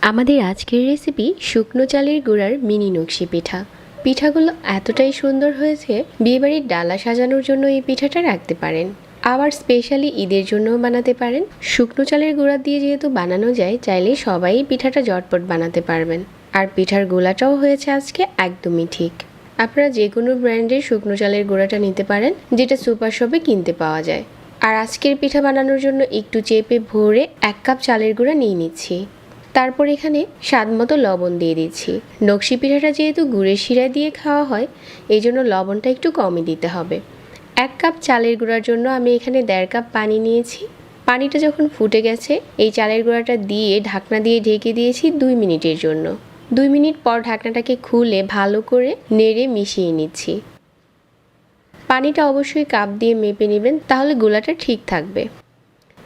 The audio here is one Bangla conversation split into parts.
আমাদের আজকের রেসিপি শুকনো চালের গুঁড়ার মিনি নকশি পিঠা। পিঠাগুলো এতটাই সুন্দর হয়েছে, বিয়েবাড়ির ডালা সাজানোর জন্য এই পিঠাটা রাখতে পারেন, আবার স্পেশালি ঈদের জন্যও বানাতে পারেন। শুকনো চালের গুঁড়া দিয়ে যেহেতু বানানো যায়, চাইলে সবাই পিঠাটা ঝটপট বানাতে পারবেন। আর পিঠার গোলাটাও হয়েছে আজকে একদমই ঠিক। আপনারা যে কোনো ব্র্যান্ডের শুকনো চালের গুঁড়াটা নিতে পারেন, যেটা সুপার শপে কিনতে পাওয়া যায়। আর আজকের পিঠা বানানোর জন্য একটু চেপে ভরে 1 কাপ চালের গুঁড়া নিয়ে নিচ্ছি। তারপর এখানে স্বাদ মতো লবণ দিয়ে দিচ্ছি। নকশি পিঠাটা যেহেতু গুড়ের শিরায় দিয়ে খাওয়া হয়, এই জন্য লবণটা একটু কমই দিতে হবে। 1 কাপ চালের গুঁড়ার জন্য আমি এখানে 1.5 কাপ পানি নিয়েছি। পানিটা যখন ফুটে গেছে, এই চালের গুঁড়াটা দিয়ে ঢাকনা দিয়ে ঢেকে দিয়েছি 2 মিনিটের জন্য। 2 মিনিট পর ঢাকনাটাকে খুলে ভালো করে নেড়ে মিশিয়ে নিচ্ছি। পানিটা অবশ্যই কাপ দিয়ে মেপে নেবেন, তাহলে গোলাটা ঠিক থাকবে।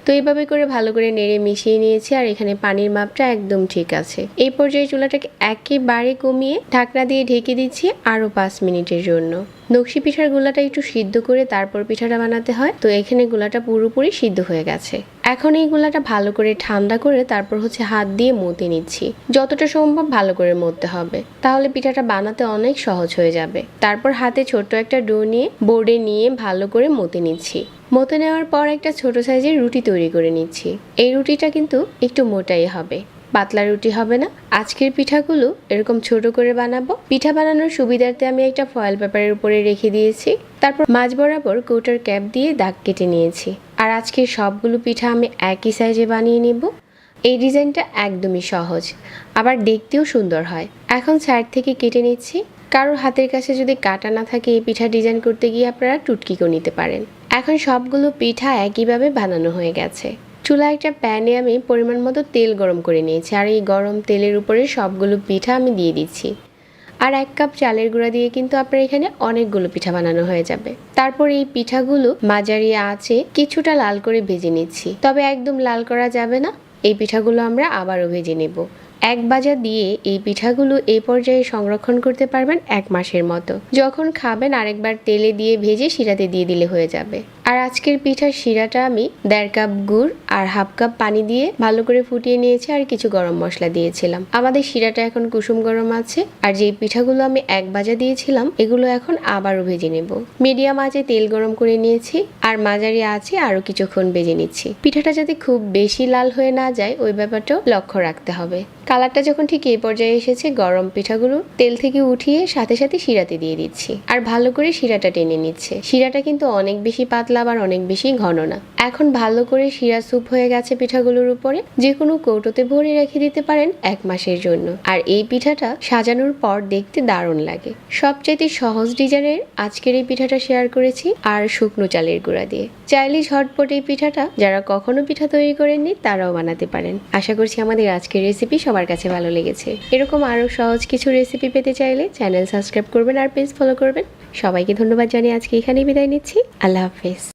তো এইভাবে করে ভালো করে নেড়ে মিশিয়ে নিয়েছি, আর এখানে পানির মাপটা একদম ঠিক আছে। এই পর্যায়ে চুলাটাকে একেবারে কমিয়ে ঢাকনা দিয়ে ঢেকে দিচ্ছি আরও 5 মিনিটের জন্য। নকশি পিঠার গোলাটা একটু সিদ্ধ করে তারপর পিঠাটা বানাতে হয়, তো এখানে গোলাটা পুরোপুরি সিদ্ধ হয়ে গেছে। এখন এই গোলাটা ভালো করে ঠান্ডা করে তারপর হাত দিয়ে মতে নিচ্ছি। যতটা সম্ভব ভালো করে মতে হবে, তাহলে পিঠাটা বানাতে অনেক সহজ হয়ে যাবে। তারপর হাতে ছোট্ট একটা ডো নিয়ে বোর্ডে নিয়ে ভালো করে মতে নিচ্ছি। মতে নেওয়ার পর একটা ছোট সাইজের রুটি তৈরি করে নিচ্ছি। এই রুটিটা কিন্তু একটু মোটাই হবে, পাতলা রুটি হবে না। আজকের পিঠাগুলো এরকম ছোট করে বানাবো। পিঠা বানানোর সুবিধার্থে আমি একটা ফয়েল পেপারের উপরে রেখে দিয়েছি। তারপর মাঝ বরাবর কৌটার ক্যাপ দিয়ে দাগ কেটে নিয়েছি। আর আজকের সবগুলো পিঠা আমি একই সাইজে বানিয়ে নেব। এই ডিজাইনটা একদমই সহজ, আবার দেখতেও সুন্দর হয়। এখন সাইড থেকে কেটে নিচ্ছি। কারোর হাতের কাছে যদি কাটা না থাকে, এই পিঠা ডিজাইন করতে গিয়ে আপনারা টুটকিও নিতে পারেন। এখন সবগুলো পিঠা একইভাবে বানানো হয়ে গেছে। চুলা একটা প্যানে আমি পরিমাণ মতো তেল গরম করে নিয়েছি, আর এই গরম তেলের উপরে সবগুলো পিঠা আমি দিয়ে দিচ্ছি। আর 1 কাপ চালের গুঁড়া দিয়ে কিন্তু আপনার এখানে অনেকগুলো পিঠা বানানো হয়ে যাবে। তারপর এই পিঠাগুলো মাঝারি আঁচে কিছুটা লাল করে ভেজে নিচ্ছি, তবে একদম লাল করা যাবে না। এই পিঠাগুলো আমরা আবারও ভেজে নেব। 1 ভাজা দিয়ে এই পিঠাগুলো এই পর্যায়ে সংরক্ষণ করতে পারবেন 1 মাসের মতো। যখন খাবেন আরেকবার তেলে দিয়ে ভেজে শিরাতে দিয়ে দিলে হয়ে যাবে। আর আজকের পিঠার শিরাটা আমি 1.5 কাপ গুড় আর 1/2 কাপ পানি দিয়ে ভালো করে ফুটিয়ে নিয়েছি, আর কিছু গরম মশলা দিয়েছিলাম। আমাদের শিরাটা এখন কুসুম গরম আছে। আর যে পিঠাগুলো আমি 1 ভাজা দিয়েছিলাম, এগুলো এখন আবারও ভেজে নেব। মিডিয়াম আঁচে তেল গরম করে নিয়েছি, আর মাঝারি আঁচে আরো কিছুক্ষণ ভেজে নিচ্ছি। পিঠাটা যাতে খুব বেশি লাল হয়ে না যায়, ওই ব্যাপারটাও লক্ষ্য রাখতে হবে। কালারটা যখন ঠিক এই পর্যায়ে এসেছে, গরম পিঠাগুলো তেল থেকে উঠিয়ে সাথে সাথে শিরাতে দিয়ে দিচ্ছি, আর ভালো করে শিরাটা টেনে নিচ্ছে। শিরাটা কিন্তু অনেক বেশি পাতলা আবার অনেক বেশি ঘন না। এখন ভালো করে শিরা স্যুপ হয়ে গেছে পিঠাগুলোর উপরে। যে কোনো কৌটোতে ভরে রেখে দিতে পারেন 1 মাসের জন্য। আর এই পিঠাটা সাজানোর পর দেখতে দারুণ লাগে। সবচাইতে সহজ ডিজাইনের আজকের এই পিঠাটা শেয়ার করেছি, আর শুকনো চালের গুঁড়া দিয়ে। চাইলে ঝটপট এই পিঠাটা যারা কখনো পিঠা তৈরি করেননি তারাও বানাতে পারেন। আশা করছি আমাদের আজকের রেসিপি সবার কাছে ভালো লেগেছে। এরকম আরো সহজ কিছু রেসিপি পেতে চাইলে চ্যানেল সাবস্ক্রাইব করবেন আর পেজ ফলো করবেন। সবাইকে ধন্যবাদ জানিয়ে আজকে এখানেই বিদায় নিচ্ছি। আল্লাহ হাফেজ।